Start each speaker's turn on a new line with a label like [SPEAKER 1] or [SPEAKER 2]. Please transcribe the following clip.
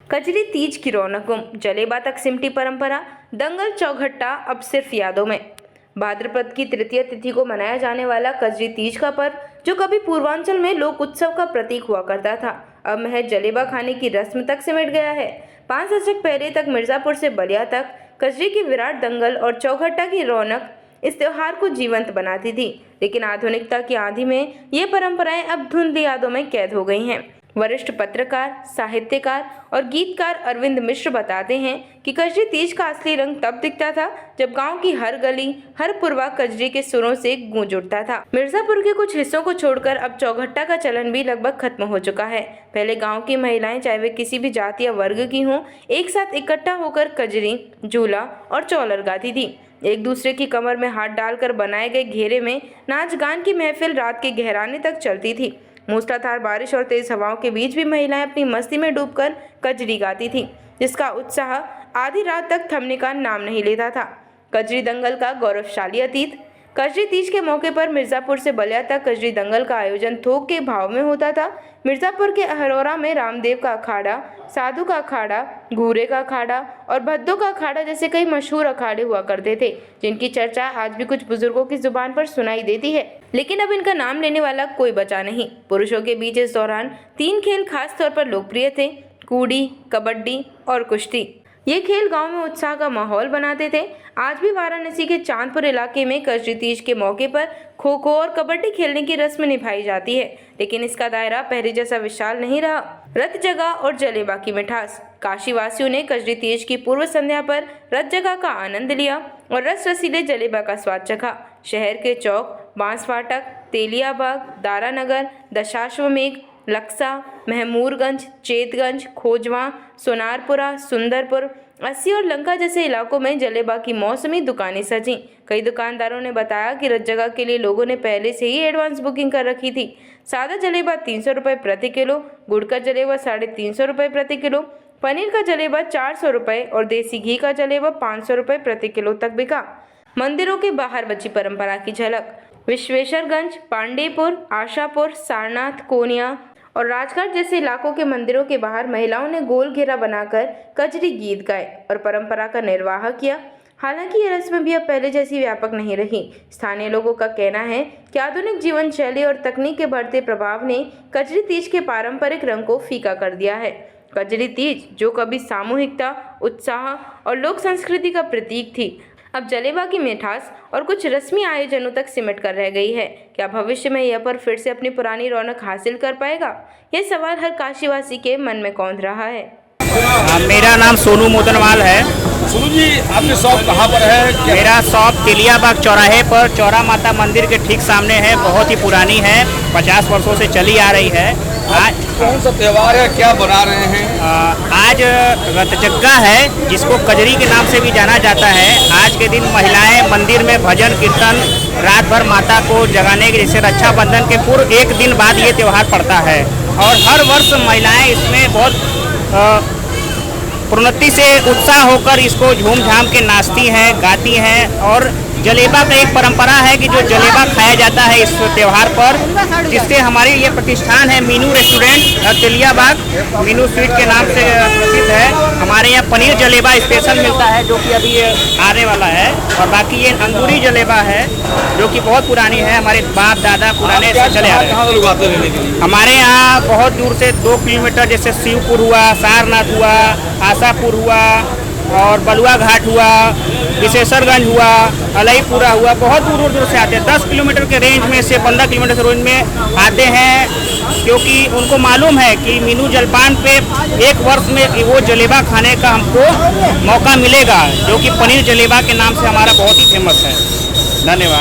[SPEAKER 1] कजरी तीज की रौनक गुम, जलेबा तक सिमटी परंपरा, दंगल चौघट्टा अब सिर्फ यादों में। भाद्रपद की तृतीय तिथि को मनाया जाने वाला कजरी तीज का पर्व, जो कभी पूर्वांचल में लोक उत्सव का प्रतीक हुआ करता था, अब महज जलेबा खाने की रस्म तक सिमट गया है। 5 दशक पहले तक मिर्जापुर से बलिया तक कजरी की विराट दंगल और चौघट्टा की रौनक इस त्योहार को जीवंत बनाती थी, लेकिन आधुनिकता की आंधी में ये परंपराएं अब धुंधली यादों में कैद हो गई हैं। वरिष्ठ पत्रकार, साहित्यकार और गीतकार अरविंद मिश्र बताते हैं कि कजरी तीज का असली रंग तब दिखता था जब गांव की हर गली, हर पुरवा कजरी के सुरों से गूंज उठता था। मिर्जापुर के कुछ हिस्सों को छोड़कर अब चौघट्टा का चलन भी लगभग खत्म हो चुका है। पहले गांव की महिलाएं, चाहे वे किसी भी जाति या वर्ग की हों, एक साथ इकट्ठा होकर कजरी, झूला और चौलर गाती थी। एक दूसरे की कमर में हाथ डालकर बनाए गए घेरे में नाच गान की महफिल रात के गहराने तक चलती थी। मूसलाधार बारिश और तेज हवाओं के बीच भी महिलाएं अपनी मस्ती में डूबकर कजरी गाती थीं, जिसका उत्साह आधी रात तक थमने का नाम नहीं लेता था। कजरी दंगल का गौरवशाली अतीत। कजरी तीज के मौके पर मिर्जापुर से बलिया तक कजरी दंगल का आयोजन थोक के भाव में होता था। मिर्जापुर के अहरोरा में रामदेव का अखाड़ा, साधु का अखाड़ा, घूरे का अखाड़ा और भद्दों का अखाड़ा जैसे कई मशहूर अखाड़े हुआ करते थे, जिनकी चर्चा आज भी कुछ बुजुर्गों की जुबान पर सुनाई देती है, लेकिन अब इनका नाम लेने वाला कोई बचा नहीं। पुरुषों के बीच इस दौरान 3 खेल खास तौर पर लोकप्रिय थे: कूड़ी, कबड्डी और कुश्ती। ये खेल गांव में उत्साह का माहौल बनाते थे। आज भी वाराणसी के चांदपुर इलाके में कजरी तीज के मौके पर खो खो और कबड्डी खेलने की रस्म निभाई जाती है, लेकिन इसका दायरा पहले जैसा विशाल नहीं रहा। रथ जगह और जलेबा की मिठास। काशी वासियों ने कजरी तीज की पूर्व संध्या पर रथ जगह का आनंद लिया और रस रसीले जलेबा का स्वाद चखा। शहर के चौक, बांस फाटक, तेलियाबाग, दारानगर, दशाश्वमेघ, लक्सा, महमूरगंज, चेतगंज, खोजवा, सोनारपुरा, सुंदरपुर, अस्सी और लंका जैसे इलाकों में जलेबा की मौसमी दुकानें सजीं। कई दुकानदारों ने बताया कि रथ जगह के लिए लोगों ने पहले से ही एडवांस बुकिंग कर रखी थी। सादा जलेबा 300 रुपये प्रति किलो, गुड़ का जलेबा 350 रुपये प्रति किलो, पनीर का जलेबा 400 रुपये और देसी घी का जलेबा 500 रुपये प्रति किलो तक बिका। मंदिरों के बाहर बची परंपरा की झलक। विश्वेश्वरगंज, पांडेपुर, आशापुर, सारनाथ, कोनिया और राजघाट जैसे इलाकों के मंदिरों के बाहर महिलाओं ने गोल घेरा बनाकर कजरी गीत गाए और परंपरा का निर्वाह किया। हालांकि ये रस्म भी अब पहले जैसी व्यापक नहीं रही। स्थानीय लोगों का कहना है कि आधुनिक जीवन शैली और तकनीक के बढ़ते प्रभाव ने कजरी तीज के पारंपरिक रंग को फीका कर दिया है। कजरी तीज, जो कभी सामूहिकता, उत्साह और लोक संस्कृति का प्रतीक थी, अब जलेबा की मिठास और कुछ रस्मी आयोजनों तक सिमट कर रह गई है। क्या भविष्य में यह पर्व फिर से अपनी पुरानी रौनक हासिल कर पाएगा? यह सवाल हर काशीवासी के मन में कौंध रहा है।
[SPEAKER 2] मेरा नाम सोनू मोदनवाल है।
[SPEAKER 3] सोनू जी, आपकी शॉप कहाँ पर है?
[SPEAKER 2] मेरा शॉप तेलियाबाग चौराहे पर चौरा माता मंदिर के ठीक सामने है। बहुत ही पुरानी है, 50 वर्षों से चली आ रही है।
[SPEAKER 3] आज कौन सा त्यौहार है, क्या बना रहे हैं?
[SPEAKER 2] आज रथजग्गा है, जिसको कजरी के नाम से भी जाना जाता है। आज के दिन महिलाएं मंदिर में भजन कीर्तन रात भर माता को जगाने के, जैसे रक्षाबंधन के पूर्व एक दिन बाद ये त्यौहार पड़ता है और हर वर्ष महिलाएं इसमें बहुत प्रोन्नति से उत्साह होकर इसको झूम झाम के नाचती हैं, गाती हैं। और जलेबा का एक परंपरा है कि जो जलेबा खाया जाता है इस त्यौहार पर, जिससे हमारी ये प्रतिष्ठान है मीनू रेस्टोरेंट तेलियाबाग, मीनू स्वीट के नाम से प्रसिद्ध है। हमारे यहाँ पनीर जलेबा स्पेशल मिलता है, जो कि अभी आने वाला है। और बाकी ये अंगूरी जलेबा है, जो कि बहुत पुरानी है, हमारे बाप दादा पुराने से चले आ रहे हैं। हमारे यहाँ बहुत दूर से 2 किलोमीटर, जैसे शिवपुर हुआ, सारनाथ हुआ, आशापुर हुआ और बलुआ घाट हुआ, विशेषरगंज हुआ, अलईपुरा हुआ, बहुत दूर दूर से आते हैं। 10 किलोमीटर के रेंज में से 15 किलोमीटर के रेंज में आते हैं, क्योंकि उनको मालूम है कि मीनू जलपान पे एक वर्ष में वो जलेबा खाने का हमको मौका मिलेगा, जो कि पनीर जलेबा के नाम से हमारा बहुत ही फेमस है। धन्यवाद।